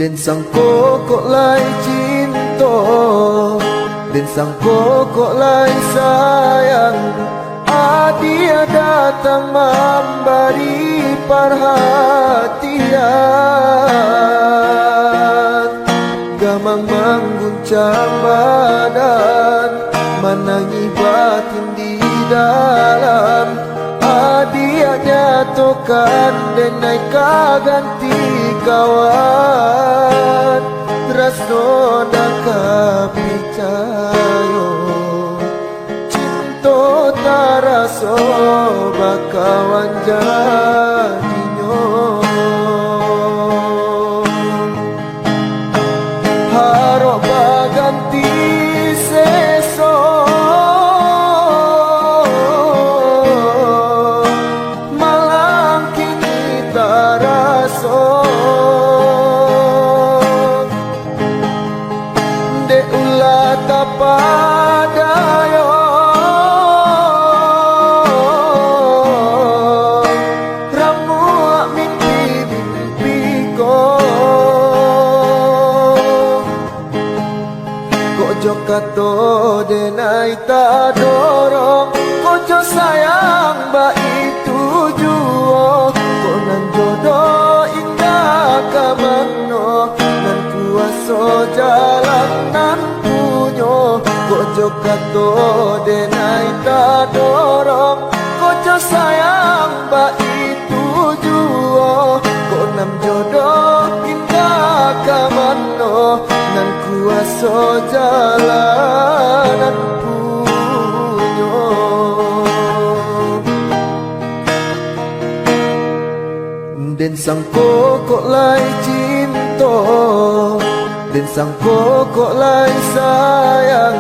Den sang kokok lai cinta, den sang kokok lai sayang. Dia datang memberi perhatian, gamang mengguncang badan, menangi batin di dalam. Dia nyatakan dan naik ganti kawan, tresno daka picayo, cinta taraso bakawan jadinyo. Harap baganti seso, malang kini taraso. De ulah tapadayo, kato denai tak dorong, kojo sayang ba itu juo. Konan jodoh indah kamano, nan kuaso jalan nan punyo. Kojo kato denai tak dorong, kojo sayang ba itu juo. Konan jodoh indah kamano, nan kuaso jalanan punyo. Den sang kokok lai cinta, den sang kokok lai sayang.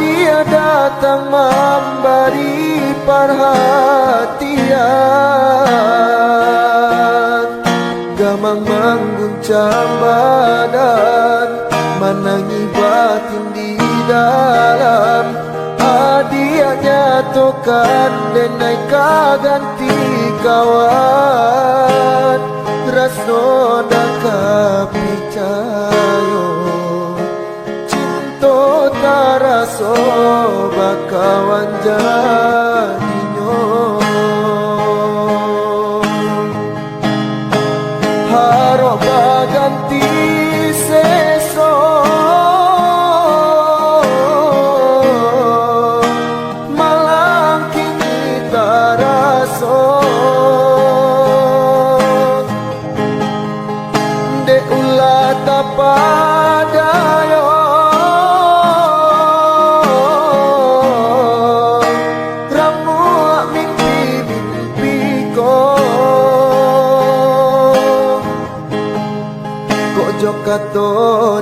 Dia datang memberi perhatian, gamang mengguncang badan, menangi batin di dalam. Dia nyatakan dan naik ganti kawan, tresno daka picayo, cinta taraso bakawan jadinyo. Harap baganti seso, malang kini taraso. De ulah tapadayo, ramu mimpi-mimpiku. Kojo kato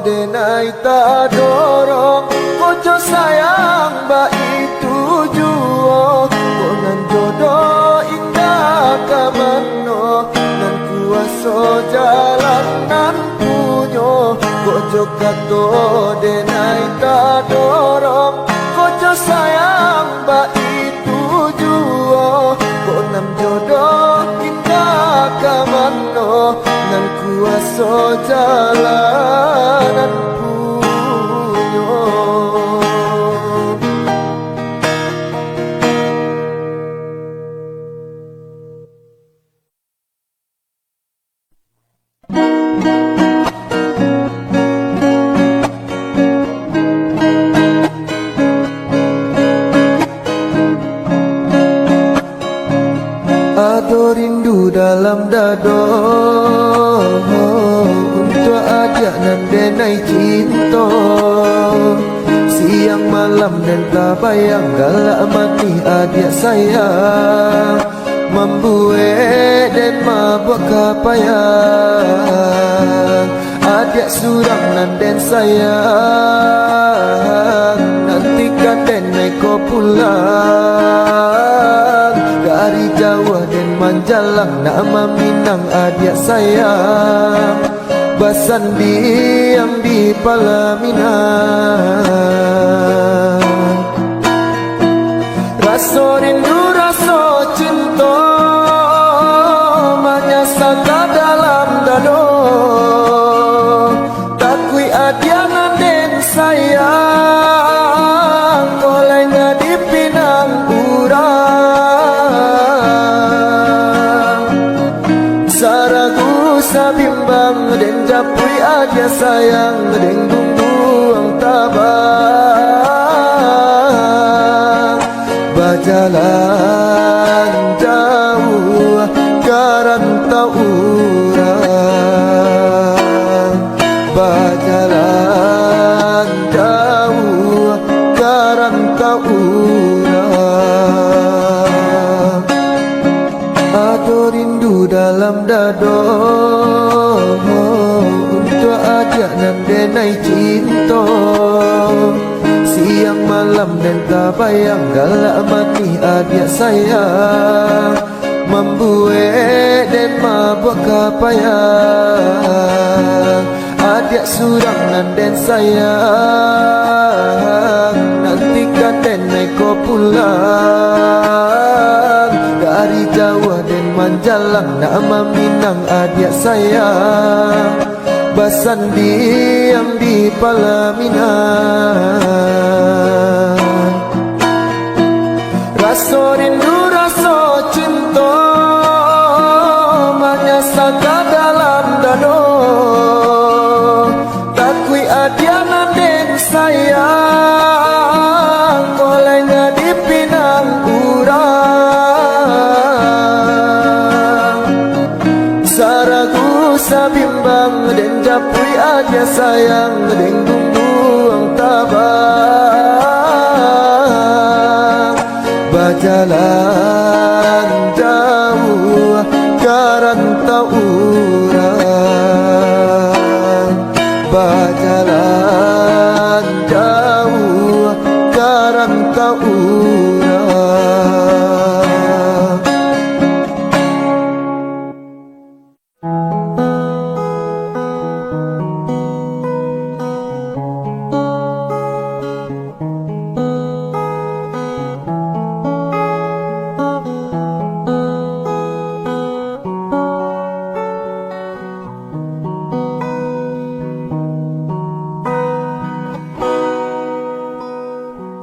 denai tak dorong, kojo sayang ba itu juo. Konan jodoh indah kamano, nan kuaso jalan nan punyo. Kojo kato denai tak dorong, kojo sayang ba itu juo. Konan jodoh indah kamano, nan kuaso jalanan punyo. Ado rindu dalam dado, untuk ajak nan denai cinta. Siang malam dan tak bayang, galak mati adik sayang. Membuat dan mabuk kapayang, adik surang nan den sayang. Nantikan den naik ko pulang, dari Jawa dan Manjalang, nama Minang adik sayang. Basan diam di Palaminan, rasa rindu rasa cinta menyasar dalam dado. japui aja sayang deng buang tabang. Berjalan jauh karantau urang. Berjalan jauh karantau urang. Ado rindu dalam dado untuk ajak nan denai cinta. Siang malam dan tak bayang galak mati adik sayang. Membuat dan mabuk kapayang. Adik surang nan den sayang. Nantikan den naik ko pulang. Dari Jawa dan Manjalang nama Minang adik sayang. Basan diam di Palaminan. Rasa rindu rasa cinta menyasaka dalam dado. Takui adiana den sayang. Kolenya di pinang urang. Saragu sabimbang den japui aja sayang deng buang tabang. Berjalan jauh karantau urang. Berjalan jauh karantau urang.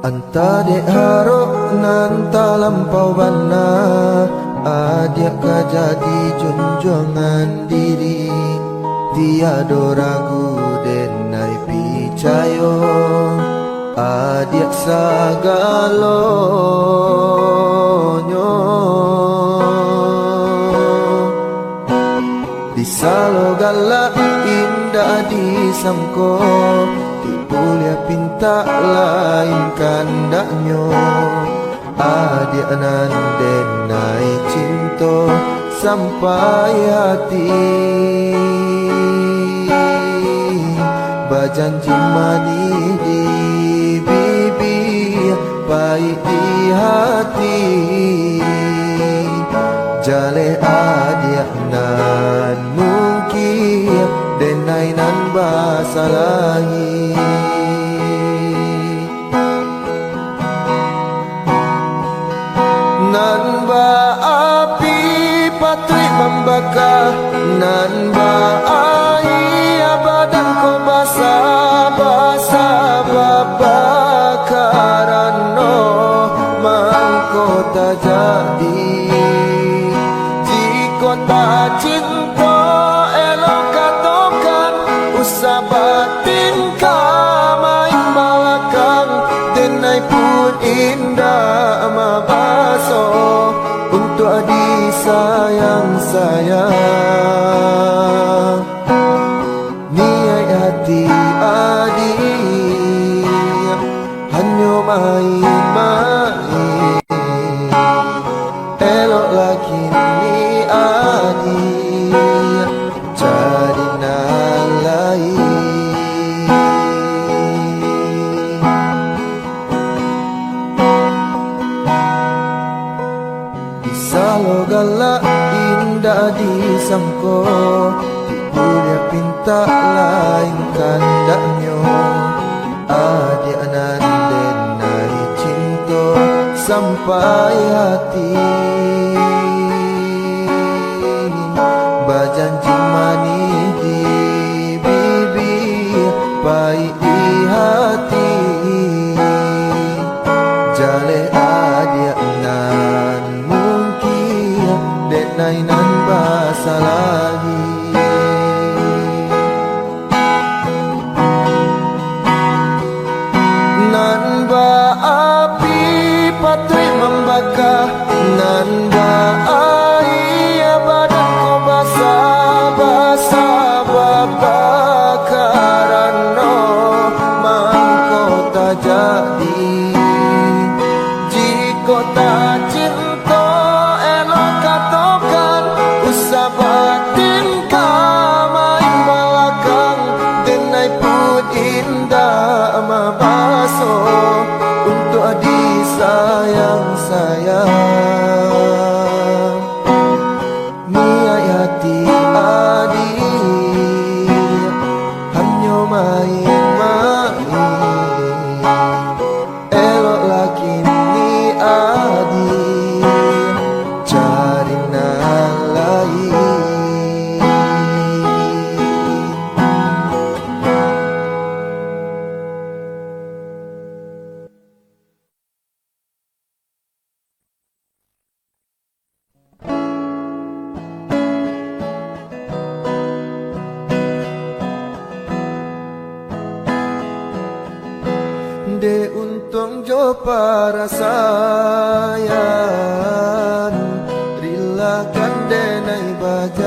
Anta dek harok nan talampau bana. Adik ka jadi junjungan diri. Tiada ragu denai picayo. Adik sagalonyo. Di salo galak indah disangko. Boleh pinta lain kandaknya. Adik nan denai cinta sampai hati. Berjanji manis di bibir, baik di hati. Jale adik nan mungkin denai nan basalahi. Nan ba api patri membakar. Nan ba air abadan ko basa-basa babakaran no mangkota jadi. Jika tak cinta elok katokan. Usah batin main balakang. Denai pun indah mabaso. Untuk adik sayang-sayang. Niat hati adik hanya main-main. Elok lagi ni adik jadi nan lain. Salo galak indah disangko. Boleh pinta lain kandaknya. Adik nan denai cinta sampai hati. Berjanji manis di bibir, baik di hati. Jale adik nan mungkin denai nan basalahi. patui membakar nan bahaya badan ko basah-basah babakaran no mangko tak jadi jika tak cinta elok katakan usah batin main belakang denai pun indah mabaso untuk disayang-sayang niat hati adik hanya main-main elok lagi ni adik cari nan lain. De untung jo para sayan rilakan denai bajalan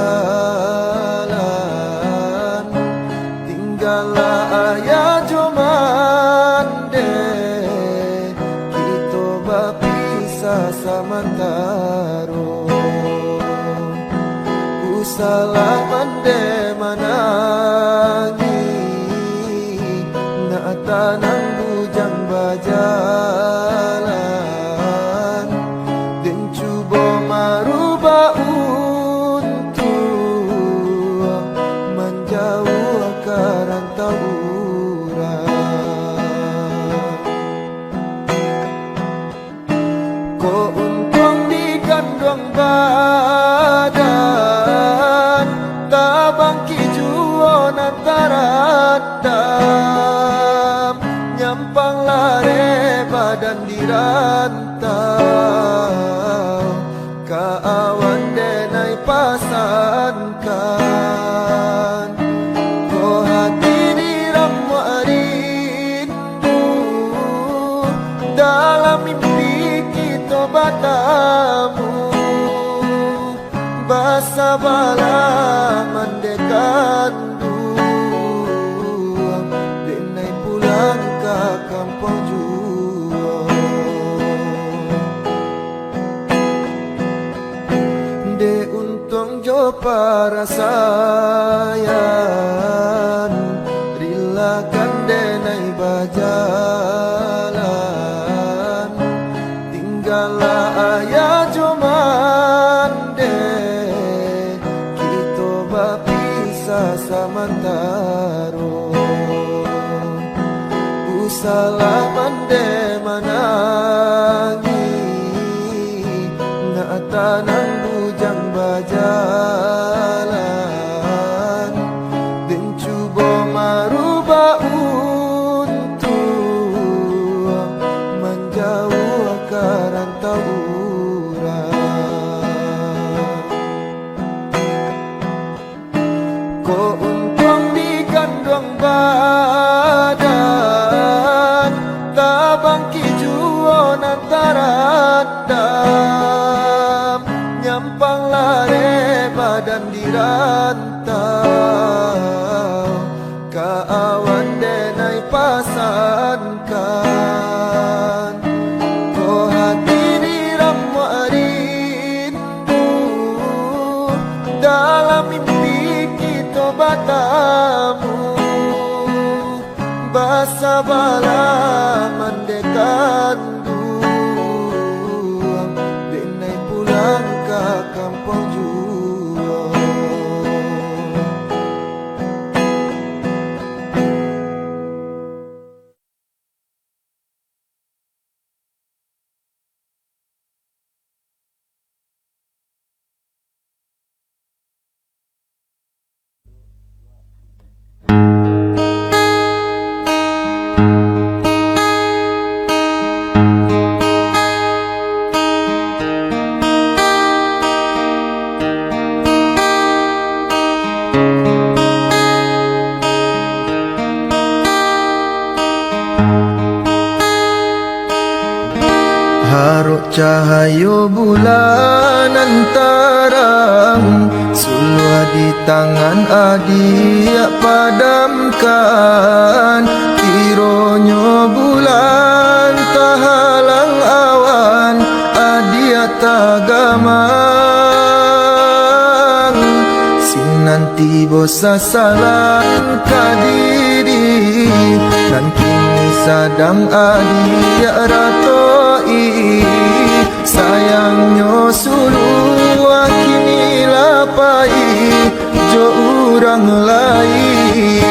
tinggallah ayah jo mande kita bapisah samantaro usalah mande manangi nak tanang bujang bajalan dan cuba marubah untuk menjauh akaran tawuran. Ko untung digandong badan tabang kijuan antara dam nyampang lare badan dirantau kaawan denai pasankan ko hati diramu rindu dalam mimpi kita bertemu basa bala mandekandu denai pulang ke kampung jua de untung jo para sayan rilakan denai bajalan tinggallah ayah jo mande kita bapisah samantaro usalah mande manangi nak tanang bujang bajalan dan cuba marubah untuk menjauh akaran tawuran. Ko untung digandong badan tabang kijuan antara dam nyampang lare badan dirantau kaawan denai pasankan ko hati diram Parok cahayo bulan antarang, suluh di tangan adia padamkan. Kironyo bulan tahalang awan, adia tagamang. Sinanti bosa salang kadiri, dan kini sadang adia ratoi. Sayangnya suluh kini lapai, jo urang lain.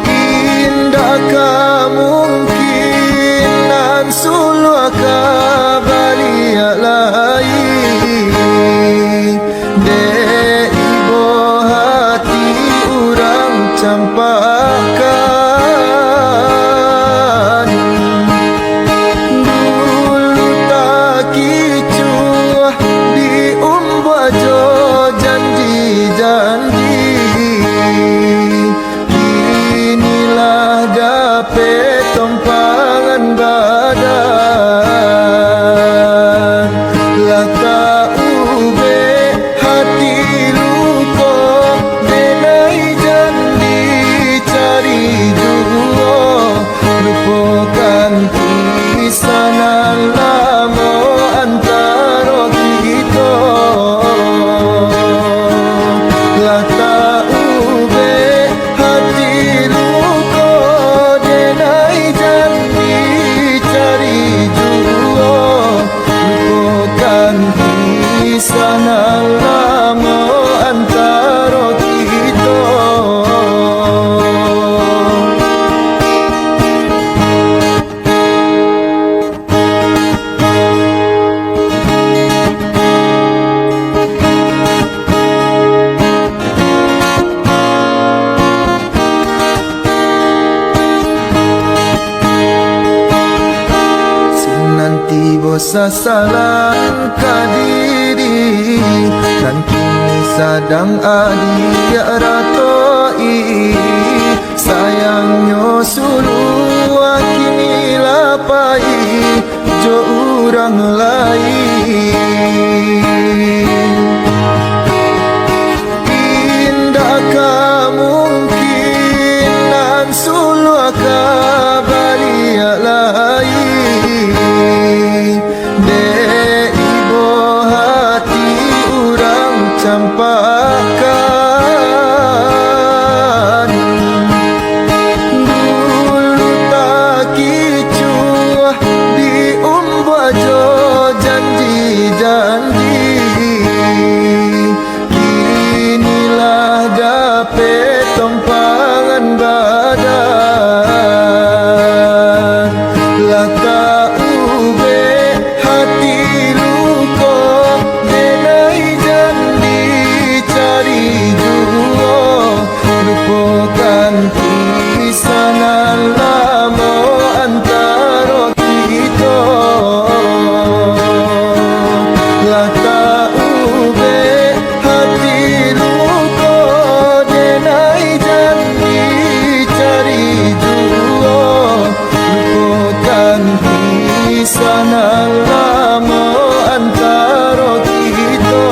Indahkah mungkinan suluh kabalia lain. Dek ibu hati urang campakan. Dulu tak kicuah di umbajo janji-janji. Kinilah dapet tompangan badan. Laka ube hati luko, denai janji cari juo. Lupakan kisah lama antara kita. Laka ube hati luko, denai janji cari juo. Lupakan kisah lama antara kita. Sinanti bosa salang kadiri, dan kini sadang adia ratoi. Sayangnya suluh kini lapai, jo urang lain. Indahkah mungkinan suluh kabalia lain. Dek ibu hati urang campakan. Dulu tak kicuah di umbajo janji-janji. Kinilah dapet tompangan badan. Laka ube hati luko, denai janji cari juo. Lupakan kisah lama antara kita. Laka ube hati luko, denai janji cari juo. Lupakan kisah lama antara kita.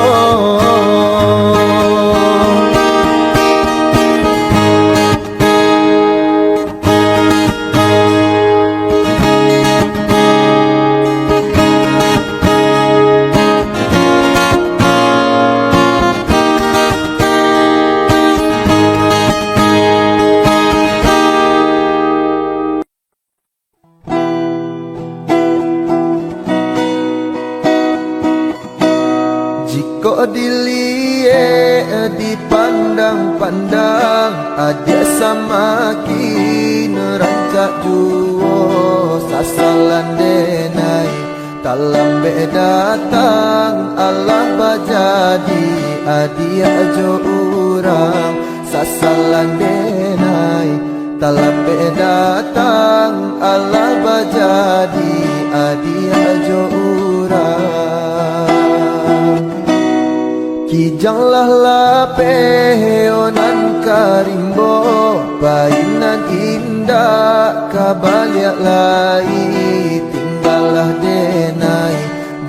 Jika dilie dipandang-pandang, adia sama kini rancak juo. Sasalan denai talambe datang, Allah bajadi adia jo urang. Sasalan denai talambe datang, Allah bajadi adia jo urang. Kijanglah lapeonan karimbo, painan indah indah kabaliak lai tinggallah denai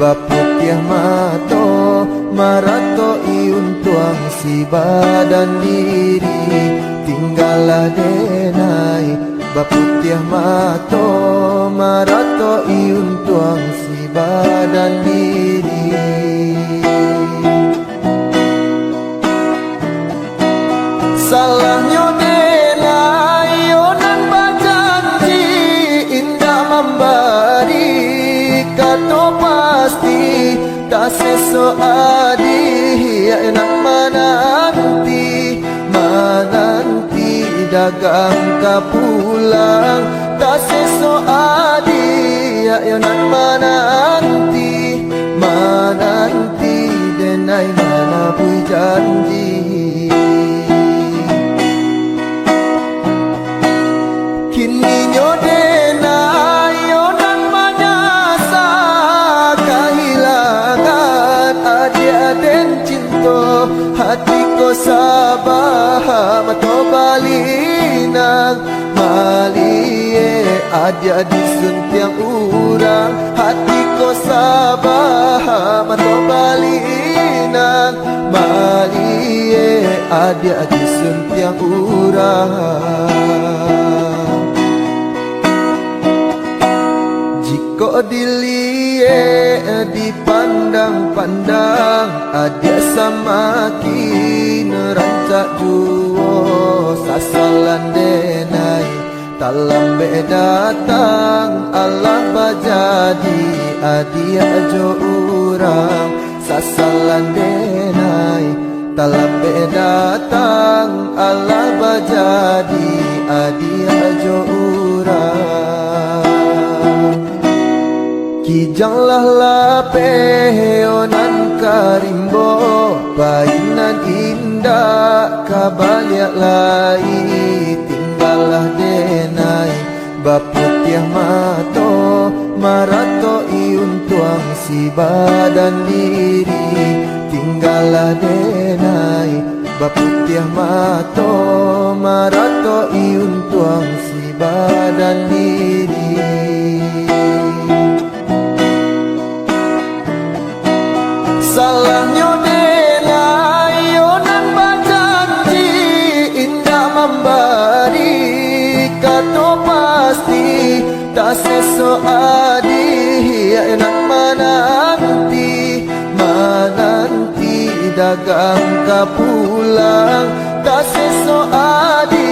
baputiah mato marato iun tuang si badan diri tinggallah denai baputiah mato marato iun tuang si badan diri. Salahnya denai yonan bajanji indah memberi kato pasti tak seso adi ya enak menanti dagang kapulang tak seso adi ya enak menanti denai mana pui janji. Kini nyodenai yonan manyasa kehilangan adik-adik cinta hatiku sabah mato balinang malie adik-adik suntiang urang hatiku sabah mato balinang malie adik-adik suntiang urang. Jika dilie dipandang-pandang adia samakin rancak juo sasalan denai tak lambe datang Allah bajadi adia jo urang sasalan denai tak lambe datang Allah bajadi adia jo urang. Kijanglah lapeonan karimbo painan indah kabaliak lai tinggallah denai baputiah mato marato iun tuang si badan diri tinggallah denai baputiah mato marato iun tuang si badan diri. Salahnya denai yonan bajanji indah memberi kato pasti tak seso adi ya enak menanti dagang kapulang tak seso adi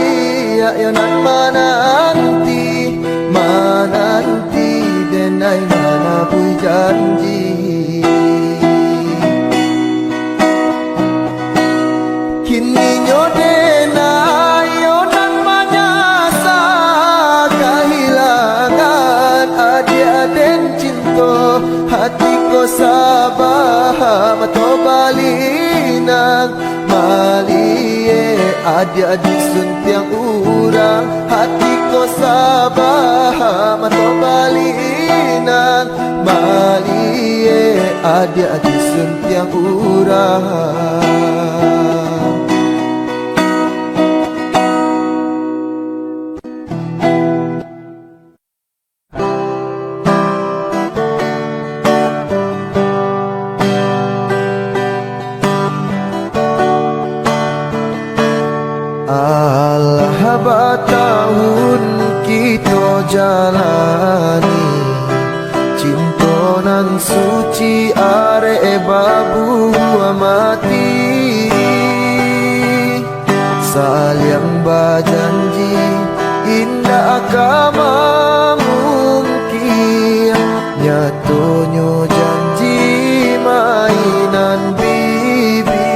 ya enak menanti denai mana pui janji. Kini nyodenai yonan manyasa kehilangan adik-adik cinta hatiku sabah mato balinang malie adik-adik suntiang urang hatiku sabah mato balinang malie adik-adik suntiang urang. Tahun kita jalani cintonan suci are babu mati saliang bajanji indah akama mungkin nyatonyo janji mainan bibi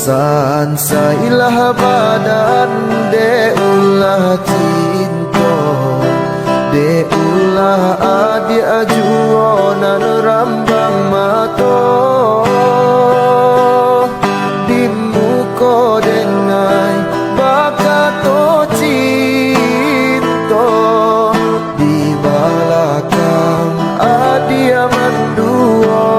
sansailah badan de ulah cinta de ulah adi ajuonan rambang mato di muko denai bakato cinta di balakang adi amanduo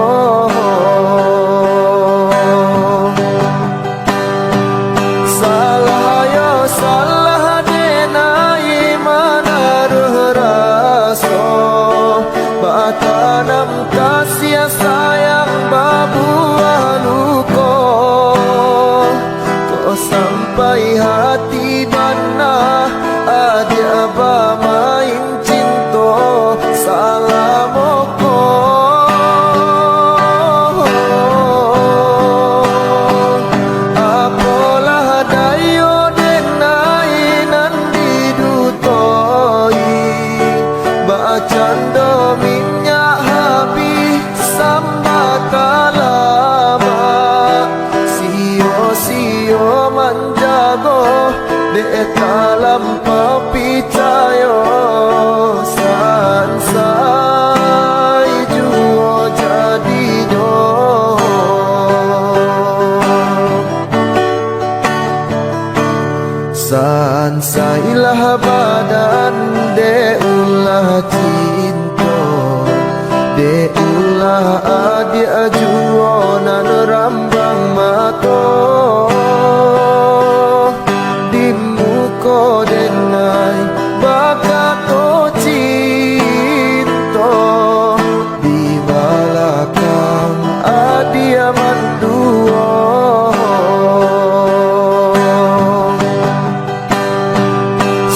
talampau picayo sansai juo jadi jo sansailah badan de ulah cinta de ulah adia juo nan rambang mato ko denai bakato cinta di balakang adia manduo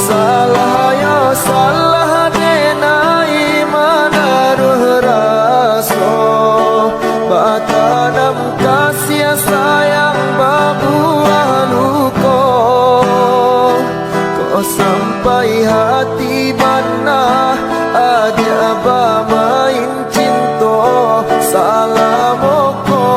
salah ya salah denai manaruh raso batanam kasih sayang babuah luko sampai hati mana adia aba main cinta salah moko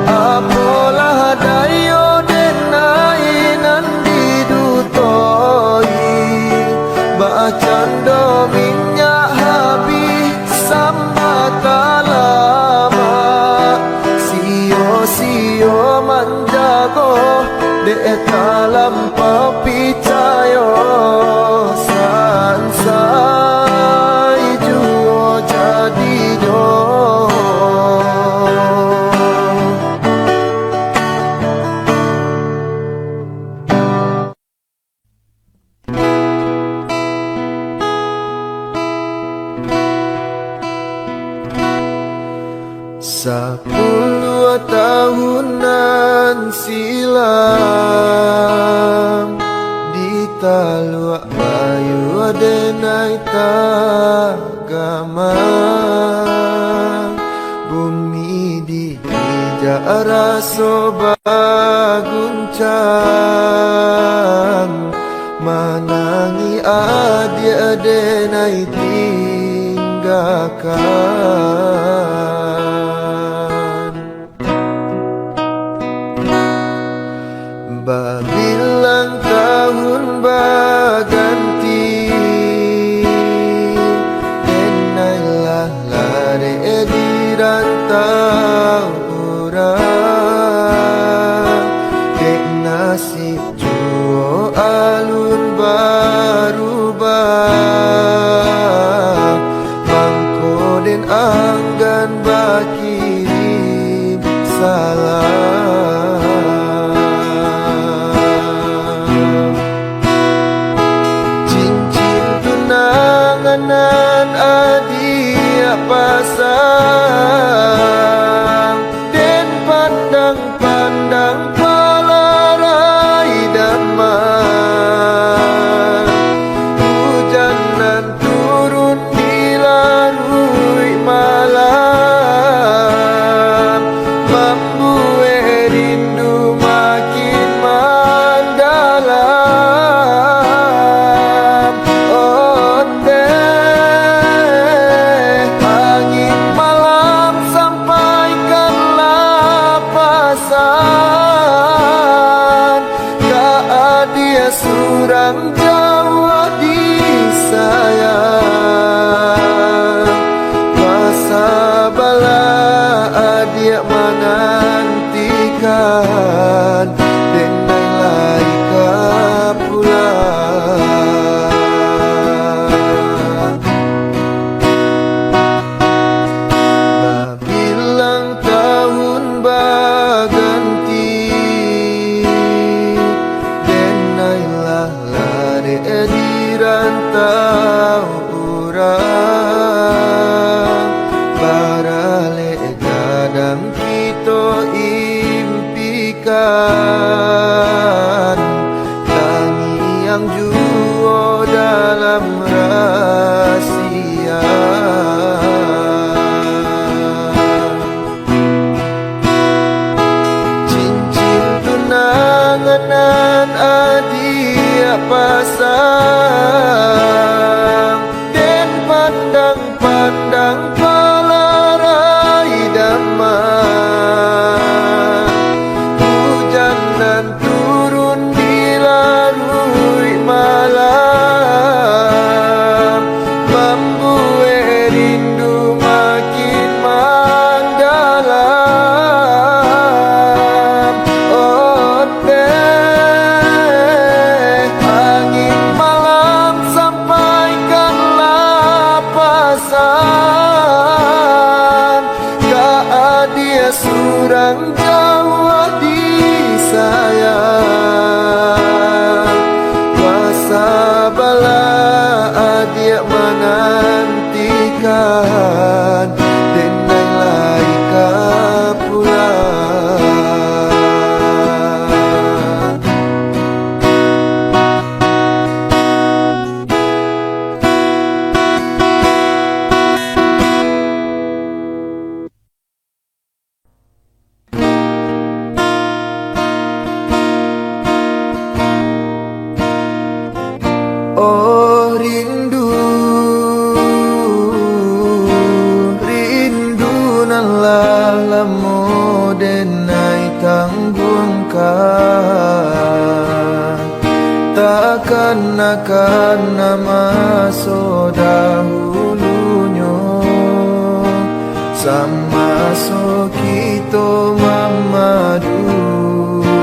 apalah dayo denai nan didutoi bacando minyak habis sama talama sio manjago de talampau picayo sansai juo jadi jo Sepuluh tahunan silam di Talua Bayu denai tagama bumi di jara baguncang manangi adia denai tinggalkan bilang tahun baganti denailah lare di rantau orang dek nasib juo alun barubah bangko den anggan bakirim salam nan adia pasang den pandang-pandang palarai damai hujan nan turun di larui malam membuat rindu makin mendalam surang Jawa disayang masa bala adia menantikan denai lari ke pulang bilang tahun baganti di rantau urang barale gadang kita impikan tangi yang juo dalam rahasia cincin tunangan adia pasang den pandang-pandang palarai damai ditanggungkan. Takkan akan masa dahulunya sama so kita memadu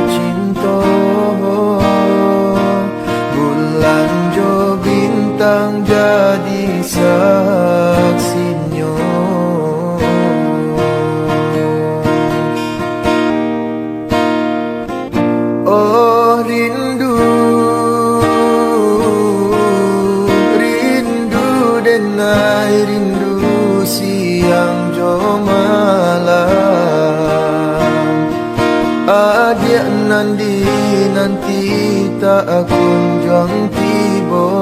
cinta. Bulan jo bintang jadi saksinya. Oh rindu, rindu denai rindu siang jo malam. Adik nanti tak kunjung tiba,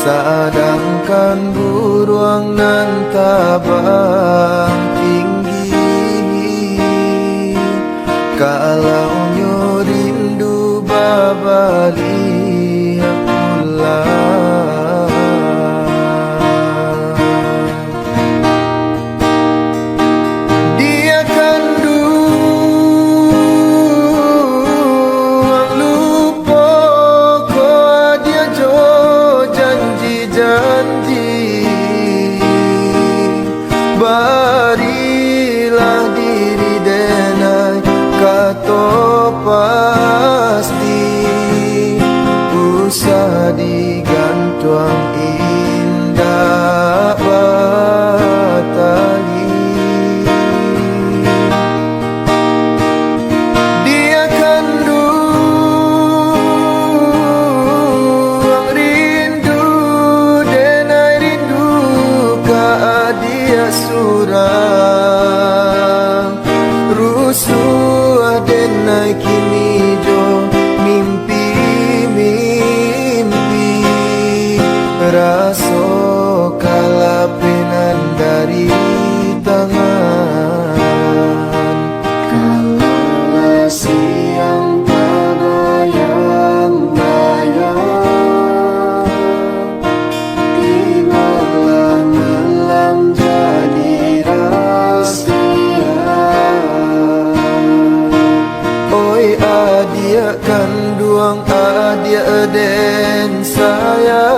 sedangkan buruang nan tabang tinggi. Kalau nyo rindu babali pulang. Dia kan duang lupa ko dia jo janji-janji. Barilah diri denai kata pasti, usah digantung indah batali. Dia kan duang rindu denai rindu ka dia surang rusuh denai kini jo mimpi-mimpi. Raso kalapenan dari tangan. Kalau siang terbayang-bayang, tibalah malam jadi rahasia. Oi adia kan duang adia den sayang,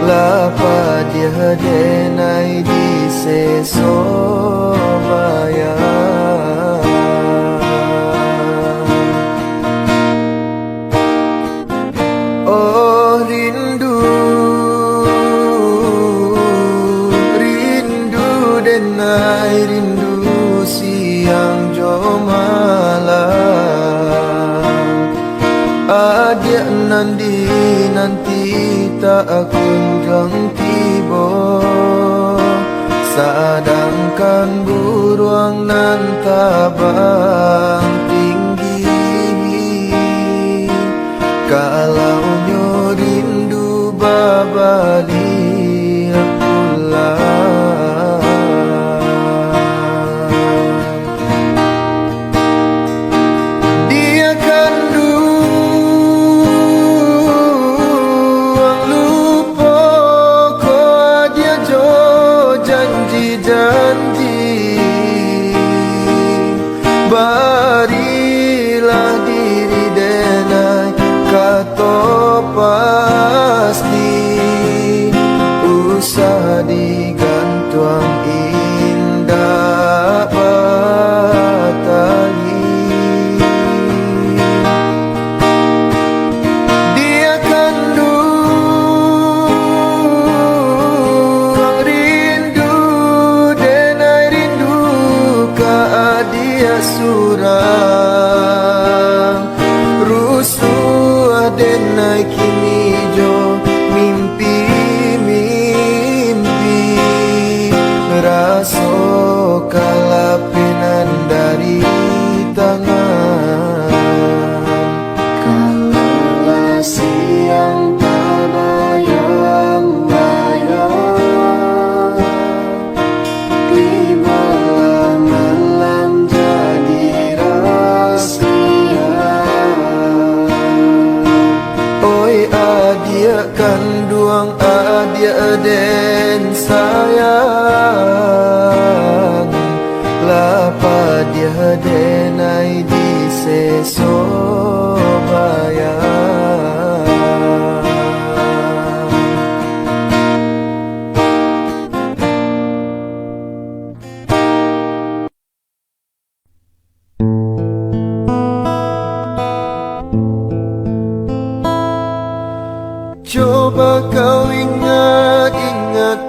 lapa dia denai di seso bayang. Oh rindu, rindu denai rindu siang jo malam. Adik nanti tak kunjung tiba, sedangkan buruang nan tabang tinggi. Kalau nyo rindu babali pulang. Dia kan duang lupa ko dia jo janji-janji. Barilah diri denai kata pasti, usah digantung indah batali. Dia kan duang rindu denai rindu ka dia surang rusuh denai kini jo mimpi-mimpi. Raso kalapenan dari tangan. Kalau siang terbayang-bayang, tibalah malam jadi rahasia. apa dia denai di sesobaya. Coba kau ingat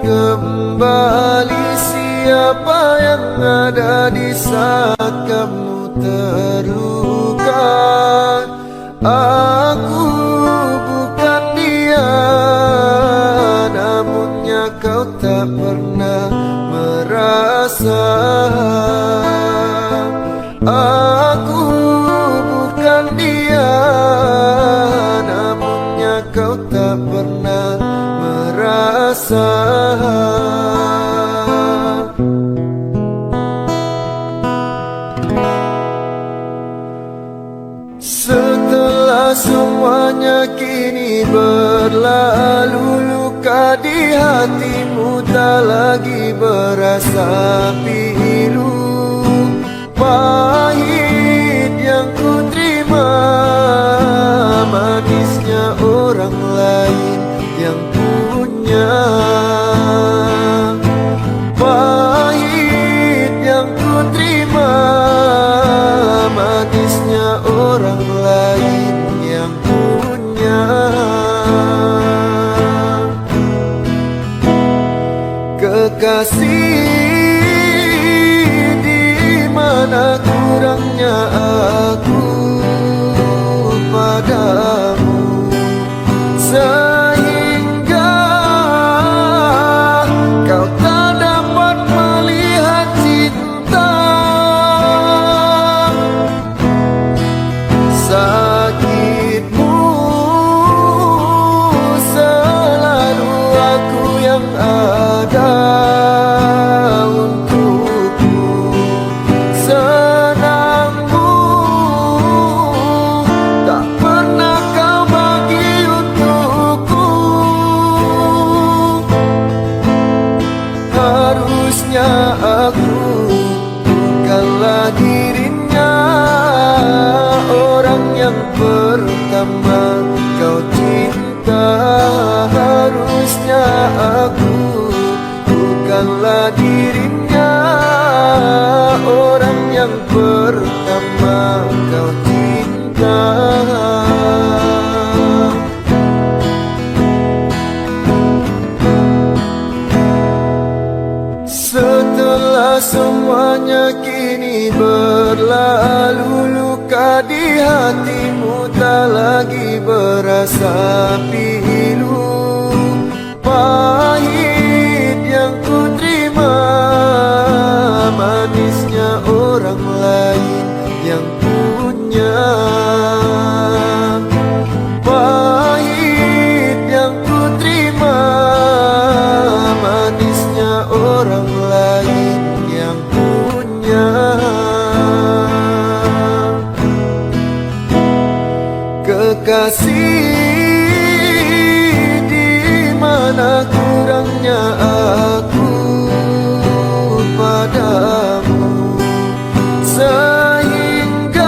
kembali siapa yang ada di saat kamu terluka. Aku bukan dia, namunnya kau tak pernah merasa. Aku bukan dia, namunnya kau tak pernah merasa. Setelah semuanya kini berlalu, luka di hatimu tak lagi berasa pilu. Pahit yang ku terima, manisnya orang lain yang punya. Pahit yang ku terima, manisnya orang lain yang punya. Kekasih, di mana kurangnya aku padamu, sehingga kau tak dapat melihat cinta. Sakitmu selalu aku yang ada untukmu. Senangmu tak pernah kau bagi untukku. Harusnya aku bukanlah dirinya, orang yang pertama kau cinta. Harusnya aku bukanlah dirinya, orang yang pertama kau cinta. Setelah semuanya kini berlalu, luka di hatimu tak lagi berasa pilu. Pahit yang ku terima, manisnya orang lain yang punya. Pahit yang ku terima, manisnya orang lain yang punya. Kekasih, di mana kurangnya aku padamu, sehingga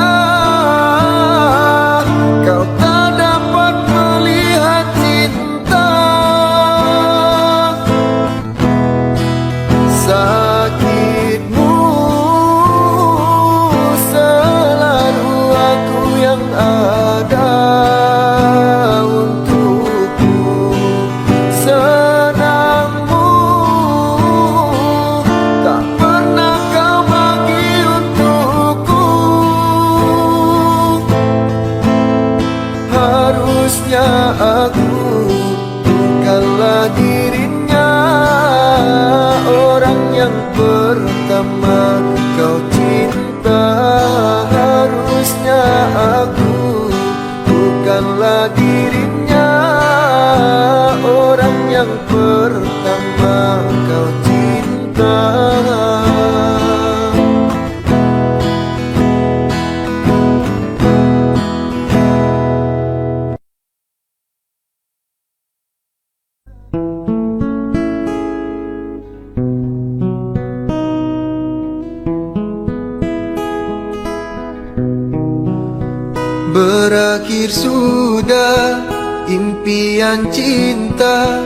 Berakhir sudah impian cinta,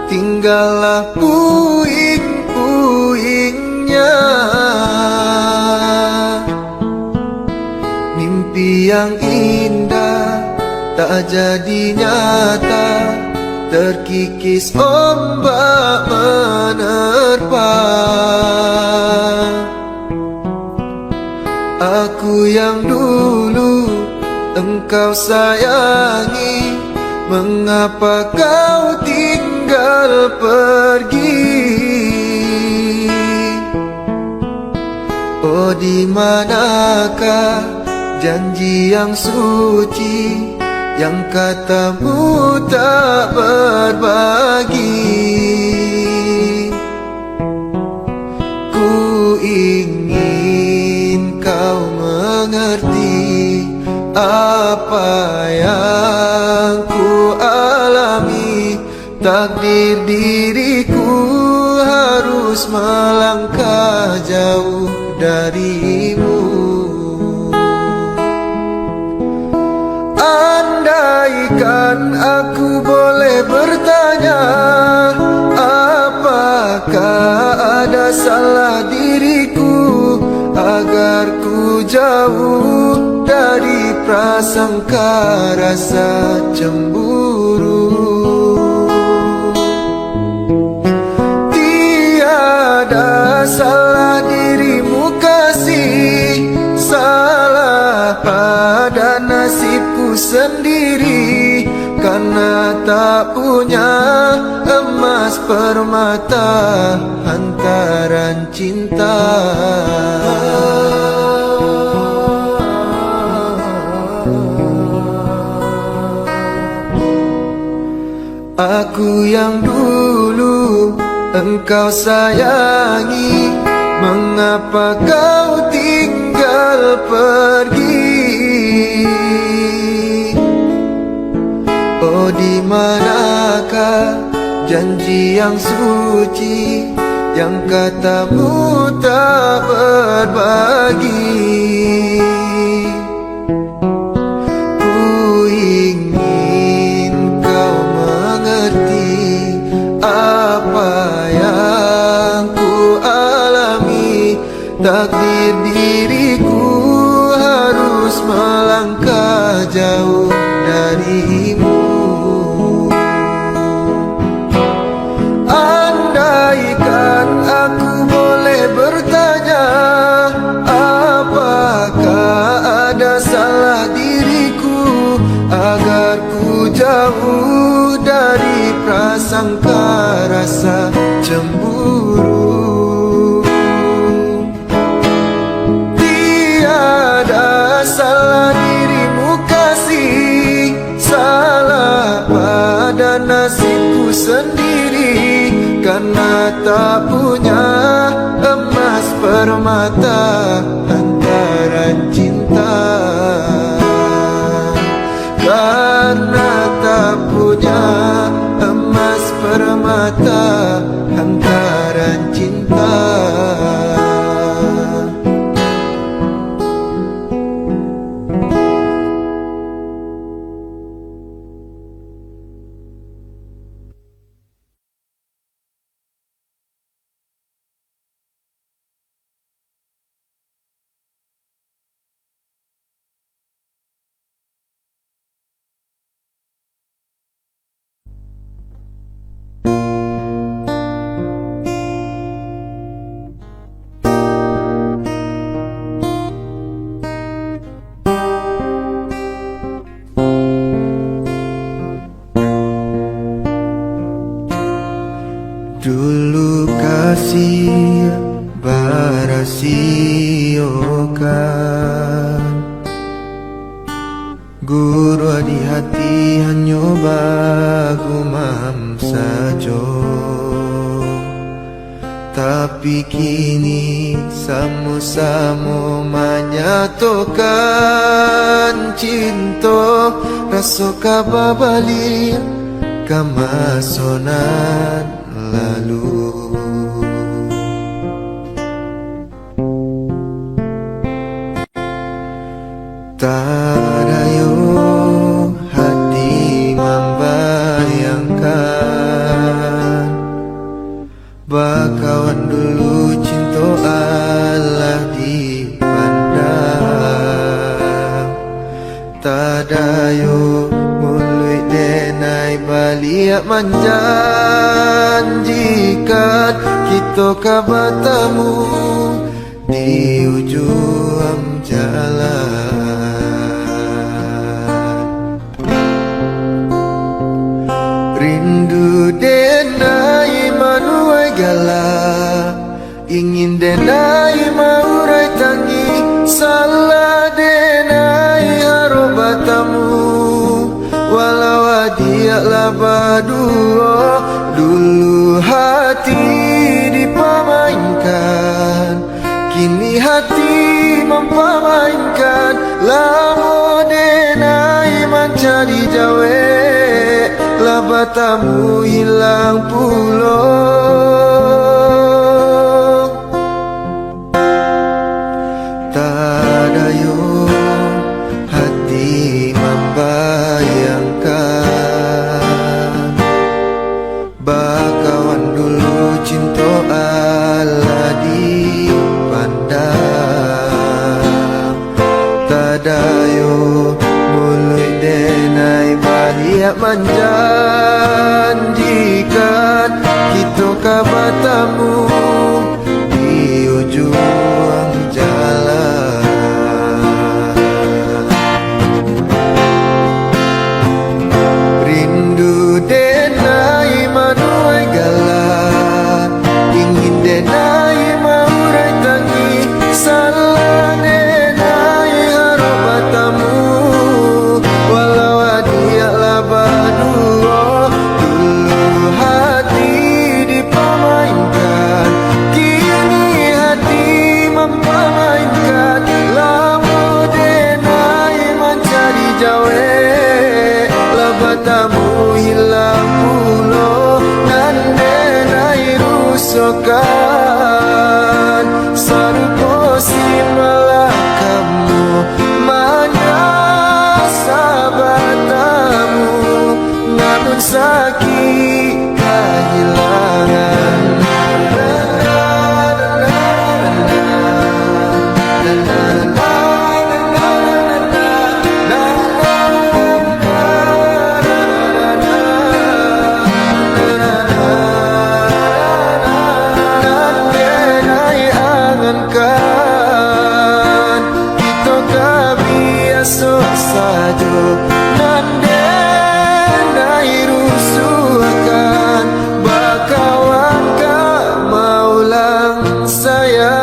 tinggallah puing-puingnya. Mimpi yang indah tak jadi nyata, terkikis ombak menerpa. Aku yang dulu engkau sayangi, mengapa kau tinggal pergi? Oh, di manakah janji yang suci, yang katamu tak berbagi? Ku ingin kau mengerti apa yang ku alami. Takdir diriku harus melangkah jauh darimu. Andaikan aku boleh bertanya, apakah ada salah diriku agar ku jauh dari prasangka rasa cemburu? Tiada salah dirimu kasih, salah pada nasibku sendiri, karena tak punya emas permata hantaran cinta. Aku yang dulu engkau sayangi, mengapa kau tinggal pergi? Oh, di manakah janji yang suci, yang katamu tak berbagi? Ku ingin kau mengerti apa yang ku alami. Takdir diriku harus melangkah jauh darimu. Andaikan aku boleh bertanya, apakah ada salah diriku agar ku jauh dari prasangka rasa cemburu? Tiada salah dirimu kasih, salah pada nasibku sendiri, karena tak punya emas permata hantaran cinta. Karena tak punya emas permata hantaran cinta. Dulu kasih barasiokan, guru di hati hanya bagumam saja. Tapi kini sama-sama menyatukan cinta, rasa kababali kamasonan lalu. Tak ada yo Tadayo mulut denai balik menjanjikan kita ka bertemu di ujung jalan. Rindu denai manuai galak, ingin denai maurai tangi, salah denai harap bertemu. Walau dia lah berdua, dulu hati dipermainkan, kini hati mempamainkan. Lama denai mencari jawe, lah bertemu hilang pulau. Tadayo hati membayangkan, bakawan dulu cinta ala dipandang. Tadayo mulut denai balik menjanjikan kita ka bertemu di ujung jalan. Rindu denai manuai galak, ingin denai maurai tangi, salah denai harap bertemu. Walau dia lah berdua, dulu hati dipermainkan, kini hati mempamainkan. Lama denai mencari jawe, lah bertemu hilang pulau. Dan denai rusakan, sarupo si malah kamu, mana sahabatmu, namun sakit kehilangan. Kita tak biasa saja, nan denai rusuhkan, bakawan tak maulang sayang.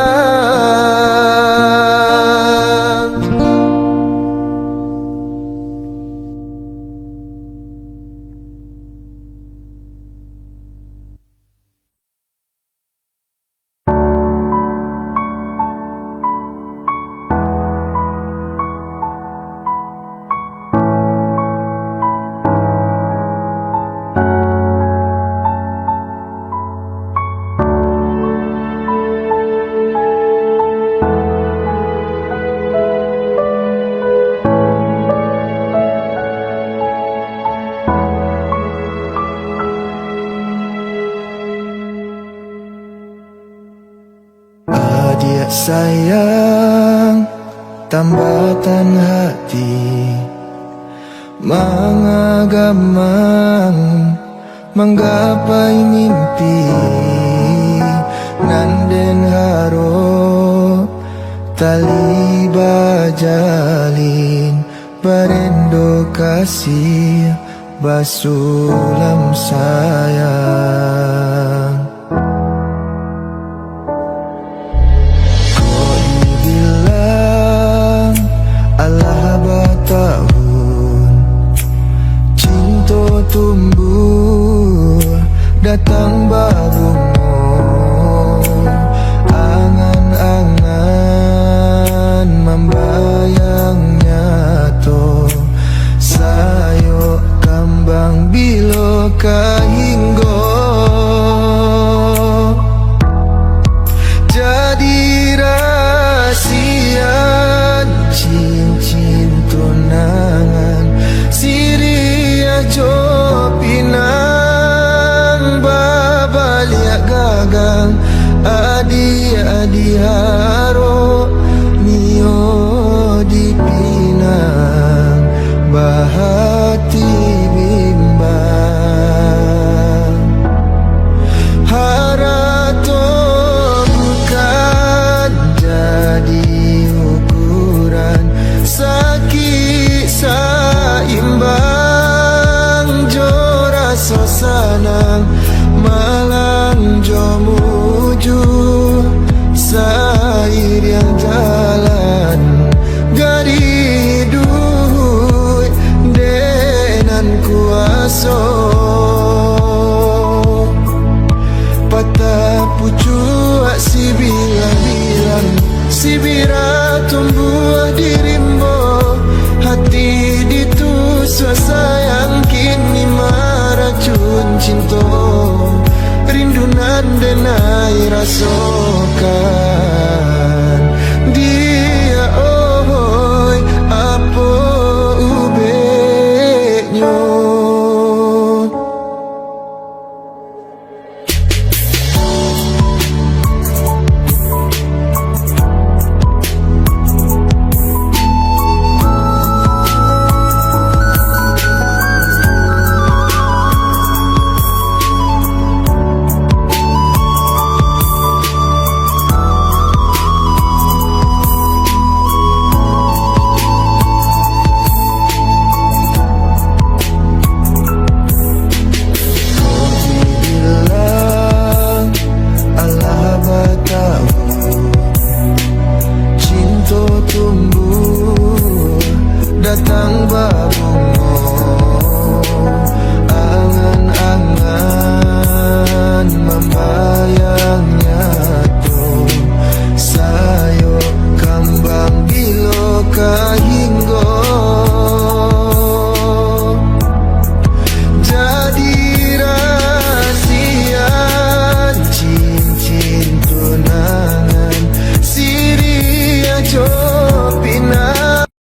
Adik sayang, tambatan hati mengagamang, menggapai mimpi, nanden harap tali bajalin, berendo kasih basulam sayang. Tahun cinta tumbuh, datang babungo, angan-angan membayang nyato, sayo kambang bilo kahinggo. pasokan dia oi apa ubeknya. Datang